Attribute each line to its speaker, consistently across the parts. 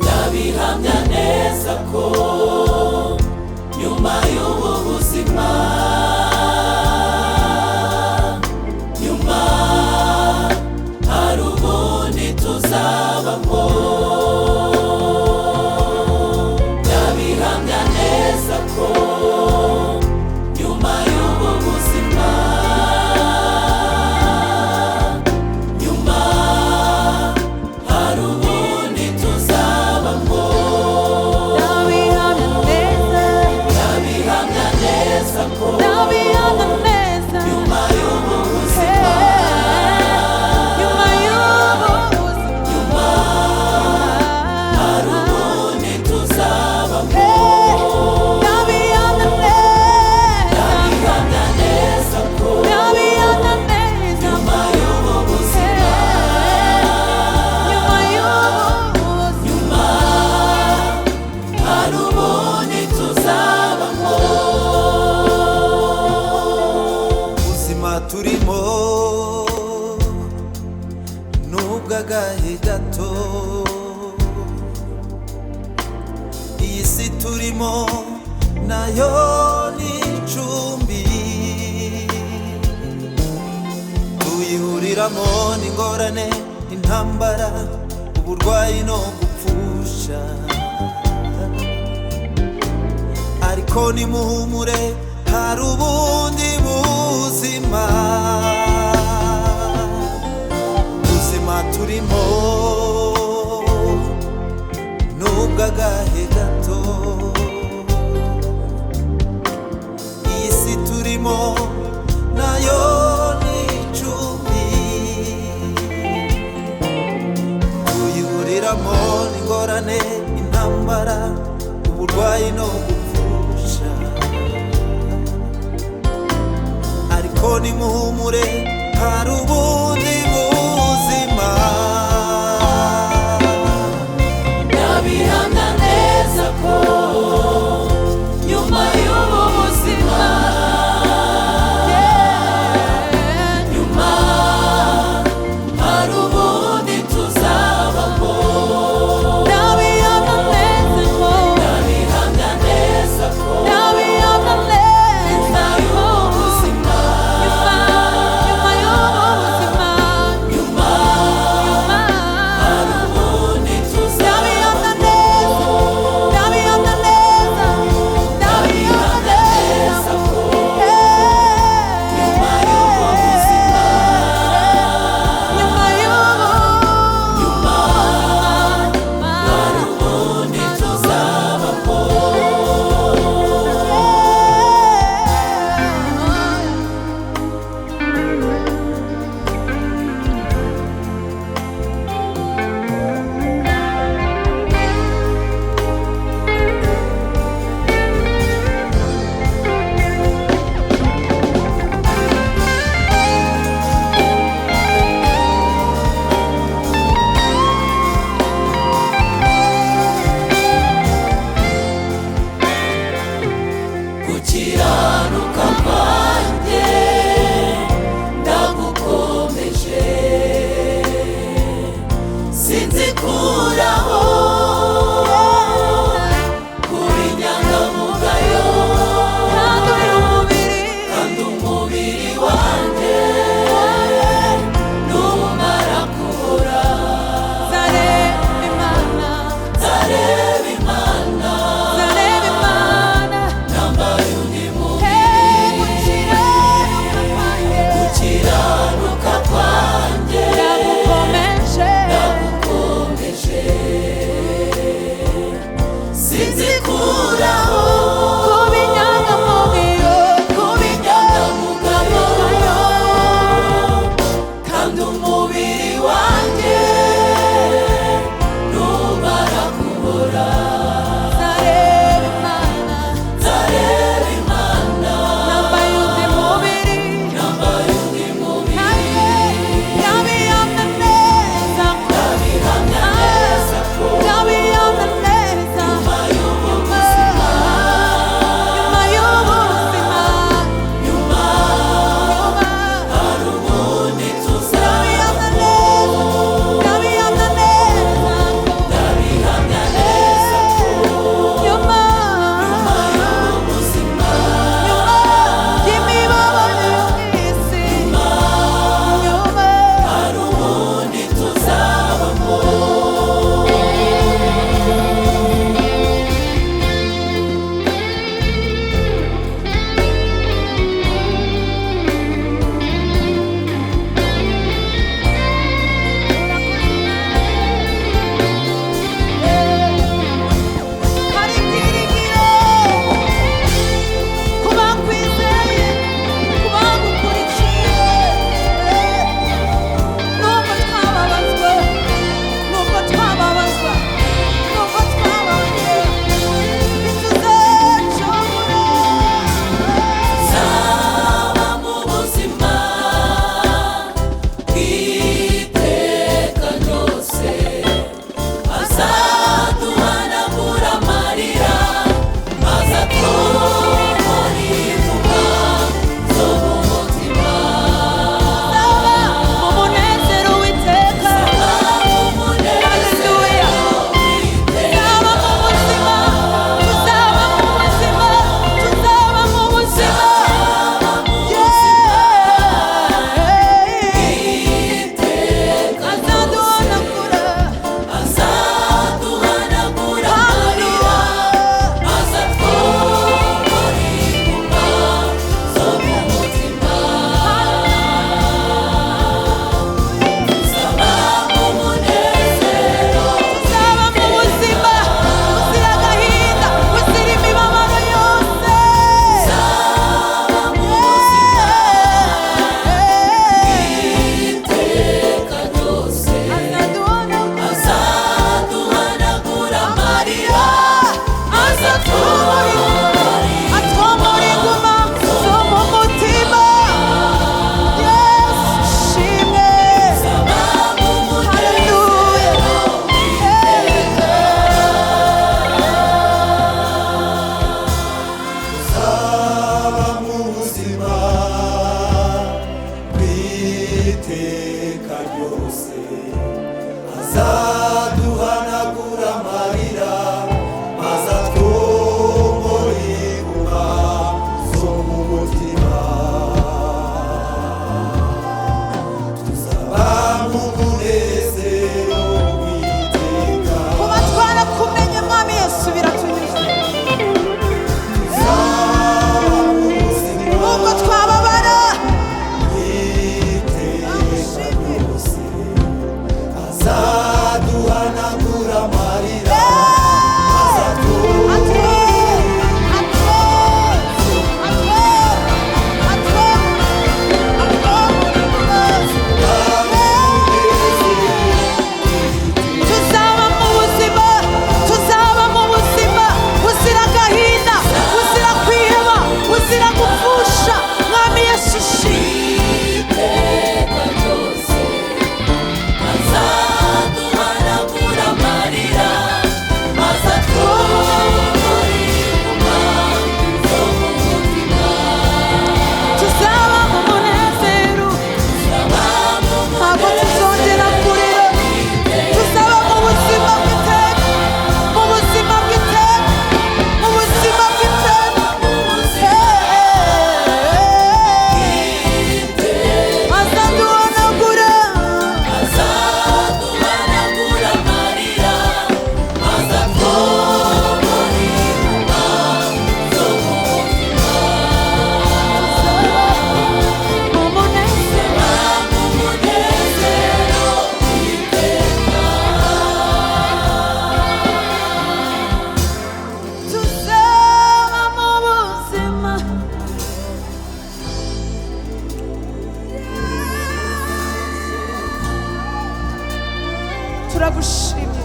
Speaker 1: Ndabihamya neza ko nyuma y'ubu buzima, nyuma hari ubundi tuzabamo. Ndabihamya neza ko nyuma y'ubu buzima, nyuma hari ubundi tuzabamo. Ndabihamya neza ko nyuma y'ubu buzima, nyuma hari ubundi tuzabamo. Ndabihamya neza ko nyuma y'ubu buzima, nyuma hari ubundi tuzabamo.
Speaker 2: ubuzima turimo n'ubw'agahe gato, iyi si turimo nayo ni icumbi, tuyihuriramo n'ingorane, intambara, uburwayi no gupfusha, ariko nimuhumure hari ubundi buzima. Ubuzima turimo n'ubw'agahe gato, iyi si turimo nayo ni icumbi, tuyihuriramo n'ingorane, intambara, uburwayi no gupfusha, ariko nimuhumure hari ubundi buzima.
Speaker 1: Ndabihamya neza ko nyuma y'ubu buzima, nyuma hari ubundi tuzabamo. Ndabihamya neza ko nyuma y'ubu buzima, nyuma
Speaker 2: azaduhanagura amarira maze atwomora inguma zo mu mutima tuzaba mu munezero w'iteka
Speaker 1: kuba twarakumenye mwami Yesu biratunyuze nubwo twababara
Speaker 2: azaduhanagura amarira
Speaker 1: tuzaba mu buzima buzira agahinda buzira kwiheba buzira gupfusha mwami Yesu
Speaker 3: iteka ryose azaduhanagura amarira maze atwomora inguma zo mu mutima
Speaker 1: tuzaba mu munezero ntabwo tuzongera kurira tuzaba mu buzima bw'iteka mu buzima bw'iteka mu buzima bw'iteka azaduhanagura
Speaker 3: azaduhanagura amarira maze atwomora inguma zo mu mutima
Speaker 1: mu munezero
Speaker 3: mu munezero w'iteka
Speaker 1: tuzaba mu buzima turagushimye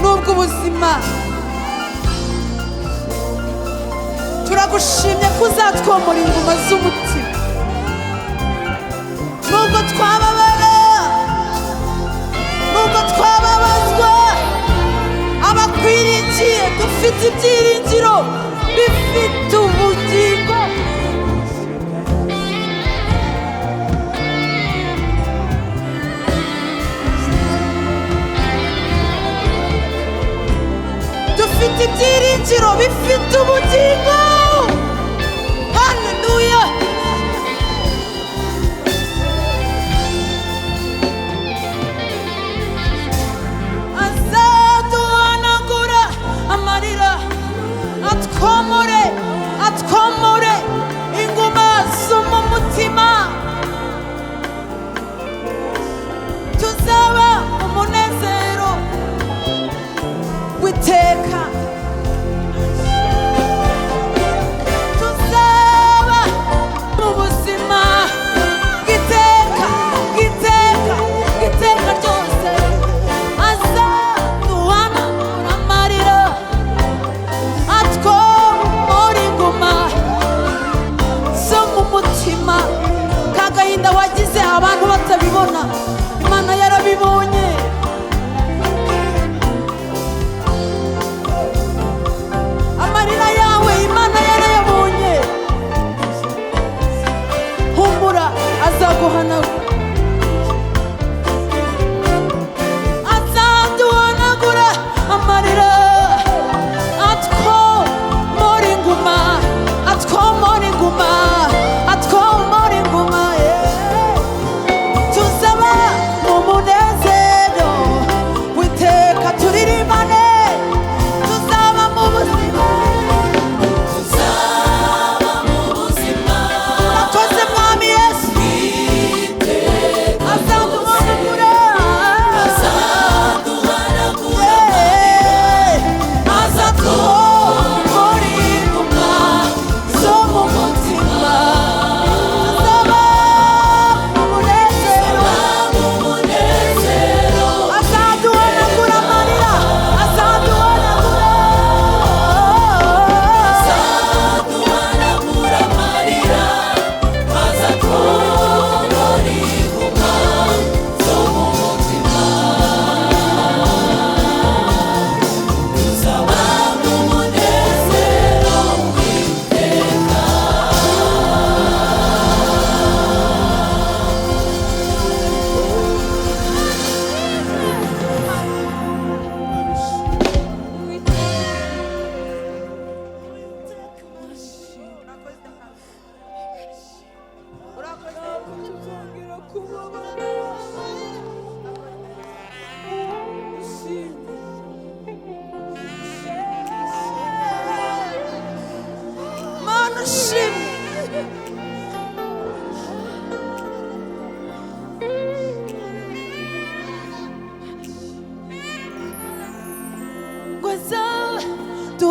Speaker 1: nubwo ubuzima turagushimye ko uzatwomora inguma z'umutima nubwo twababara nubwo twababazwa abakwiringiye dufite ibyiringiro bifite ubugingo dufite ibyiringiro bifite ubugingo haleluya azaduhanagura amarira atwomore inguma zo mu mutima tuzaba umunezero w'iteka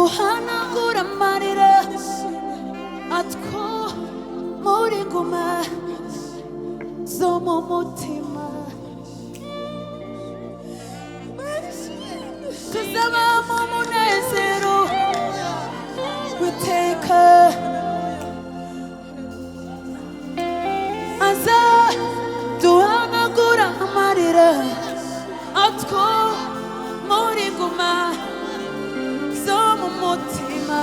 Speaker 1: duhanagura amarira atwo muri nguma zo mu mutima tuzaba mu munezero w'iteka aza duhanagura amarira atwo muri nguma zo mu mutima